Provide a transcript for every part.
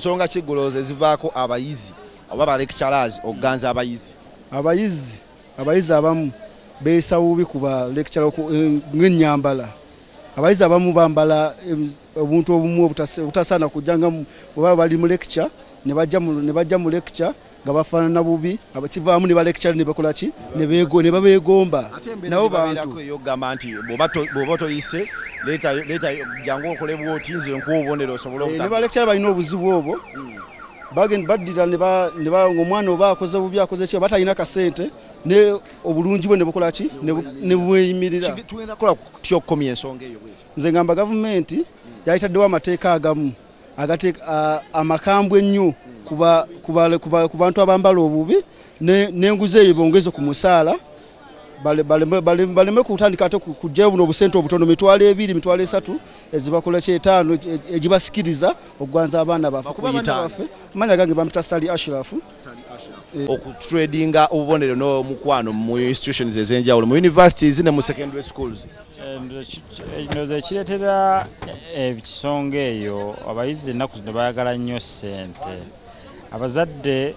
nsonga kiggolooza zivaako abayizi oba ba lecturers okuganza abayizi abayizi beesa bubi kuba lecturer ng'ennyambala abayizi abamu bambala obuntu obumu obutasaana kujjanga oba bali mu lecture ne bajja mu lecture nga bafaanana bubi abakivaamu ne ba lecture ne bakola ki ne babeegomba nabo bantu eyo gamba nti bw'oba toyise leeta jangu okole bw'oti nzire nkuwa obubonero osobole ne ba lecture balina obuzibu obwo baddira ng'omwana oba akoze bubi akoze ki batalina kasente ne obulungi bwe ne bukola ki ne bweyimirira. Tugenda kukola tutya okukomya ensonga eyo bweti? Nze ngamba gavumenti yayitaddewo amateeka agamu amakambwe ennyo ku bantu abambala obubi n'enguzi eyo bongeze ku musaala baleme kutandika ate kujjayo buno obusente obutono mitwalo 2 mitwalo 3 ezibakola 5 egibasikiriza okugwanza abaana baffe kuba abaana baffe amanya gange bamuta Sali Ashraf okutradinga obubonero n'omukwano mu institutions ezenjawulo mu universities ne mu secondary schools. Ndoze kiretera ebisonga eyo abayizi ennaku zino bayagala nnyo ssente. Abazadde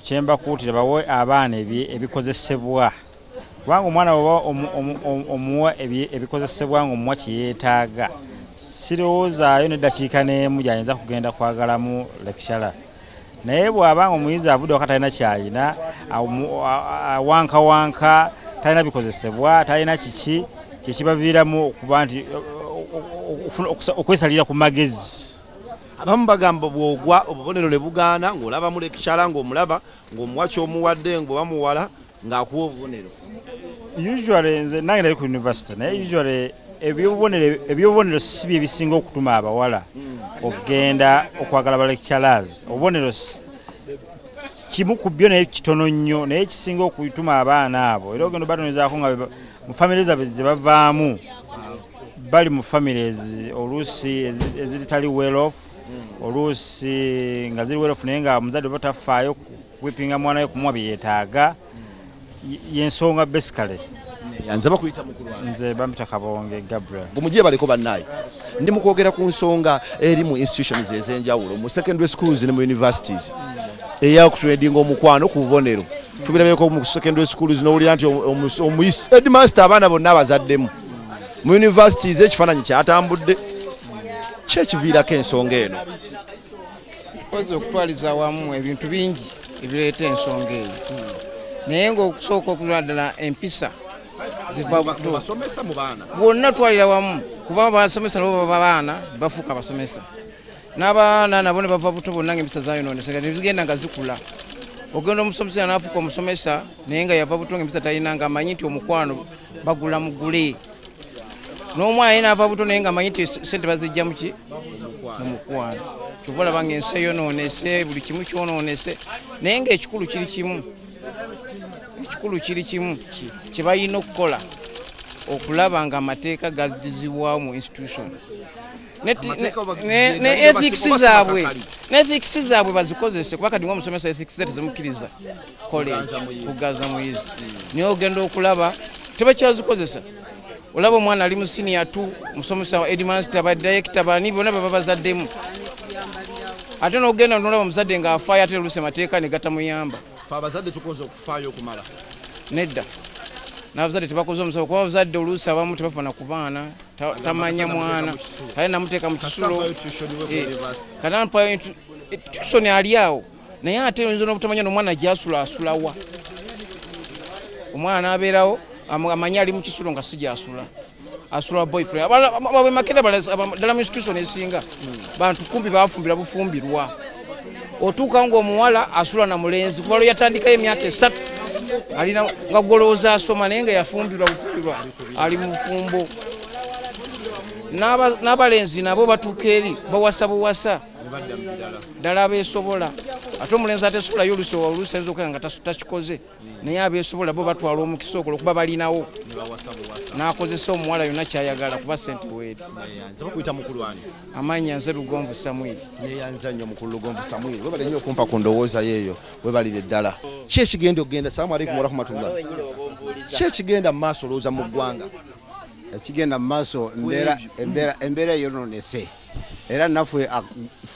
kyemba kuutira bawe abaana ebikozesebwa kubanga omwana omuwa ebikozesebwa ng'omuwa kyeyeetaaga sirowoozaayo n'eddakiika n'emu gy'ayinza kugenda kwagalamu lecturer. Naye bw'abanga omuyizi avudde wakati talina kyalina wanka talina bikozesebwa talina kiki kyekibaviiramu okuba nti okwesalira ku magezi. Abamu bagamba bw'ogwa obubonero ne bugaana ng'olaba mu lecturer ng'omulaba ng'omuwa ky'omuwadde ng'oba muwala ng'akuwa obubonero. Usually nze nange nali ku university naye usually ebyobubonero si bye bisinga okutuma abawala okugenda okwagala ba lecturers. Obubonero kimu ku byo naye kitono nnyo naye kisinga okutuma abaana abo era ogenda batonizaako nga mu family zaabwe gye bavaamu bali mu families oluusi ezitali well off oluusi nga ziri well off naye nga omuzadde oba tafaayo kwepinga mwana we kumuwa bye yeetaaga yensonga basically. Yanze bakuyita mukulu wange. Nze bampita Kabonge Gabriel. Bumugiye baliko bannaye. Ndi mu kwogera ku nsonga eri mu institutions ezenjawulo mu secondary schools ne mu universities. Eya kutradinga omukwano ku bubonero. Tubirabeko mu secondary schools n'owulira nti headmaster abaana bonna abazaddemu. Mu universities ekifaananyi kyatambudde. Kye kiviirako ensonga eno. Ozo okutwaliza wamu ebintu bingi ebireeta ensonga eyo. Naye ng'okusooka okuladala empisa ziva basomesa mu baana bonna twalira wamu kuba basomesa nabo babaana bafuuka basomesa n'abaana nabo ne bava buto bonna ng'empisa zaayonoonese zigenda nga zikula. Ogenda omusomesa n'afuuka omusomesa naye nga yava buto ng'empisa talina ng'amanyi nti omukwano bagula mugule n'omwana ye n'ava buto naye ng'amanyi nti sente bazijja mu mukwano. Kyova olaba ng'ensi eyonoonese buli kimu kyonoonese naye ng'ekikulu kiri kimu. Ekikulu kiri kimu kye balina okukola okulaba nga amateeka gaddizibwawo mu institution ne ethics zaabwe bazikozese kuba kati ng'omusomesa ethics ze tezimukkiriza kugaza muyizi naye ogenda okulaba tebakyazikozesa. Olaba omwana ali mu senior 2 musomesa wa headmaster ba director bani bonna baba bazaddemu ate n'ogenda n'olaba omuzadde ng'afaayo ate oluusi amateeka ne gatamuyamba. Abazadde tukoze okufaayo okumala nedda n'abazadde tebakoze omusawo kuba abazadde oluusi abamu tebafuna ku baana tamanya mwana kale namuteeka mu kisulo kanampayo tuition ali awo naye ate oyinza n'obutamanya n'omwana gy'asula asulawa omwana n'abeerawo amanyi ali mu kisulo nga si gy'asula asula boyfriend ababe makeda ddala mu institution esinga bantu kumbi bafumbira bufumbirwa otuuka ng'omuwala asula na mulenzi kuba yatandikayo emyaka 3 alina nga golooza asoma naye nga yafumbirwa bufumbirwa ali mu bufumbo. N'abalenzi nabo batuuka eri bawasa buwasa ddala abeesobola ate omulenzi ateesobolayo oluusi ayinza okugenda nga takikoze naye abeesobola bo batwala omukisa ogwo okuba balinawo n'akozesa omuwala yonna kyayagala kuba sente weeri. Amannya nze Lugonvu Samuel. Neyanza nnyo mukulu Lugonvu Samuel webale nnyo okumpa ku ndowooza yeeyo webalire ddala. Ki ekigenda okugenda salaamu alaikum warahmatullah ki ekigenda mu maaso olowooza mu ggwanga? Ekigenda mu maaso embeera eyonoonese era naffe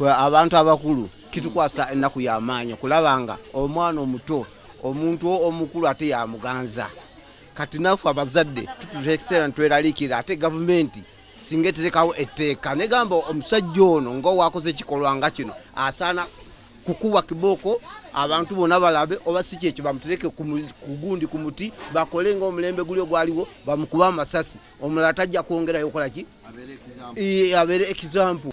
abantu abakulu kitukwasa ennaku y'amaanyi kulabanga omwana omuto omuntu omukulu ate yamuganza kati naffe abazadde tututeekiseera ntweraliikirira ate gavumenti singa eterekawo etteeka negamba omusajja ono ng'owakoze ekikolwa nga kino asaana kukuba kibooko abantu bonna balabe oba si kyekyo bamutereke ku gundi ku muti bakole ng'omulembe guli ogwaliwo bamukuba amasasi omulala tajja kwongerayo okola ki abeere example.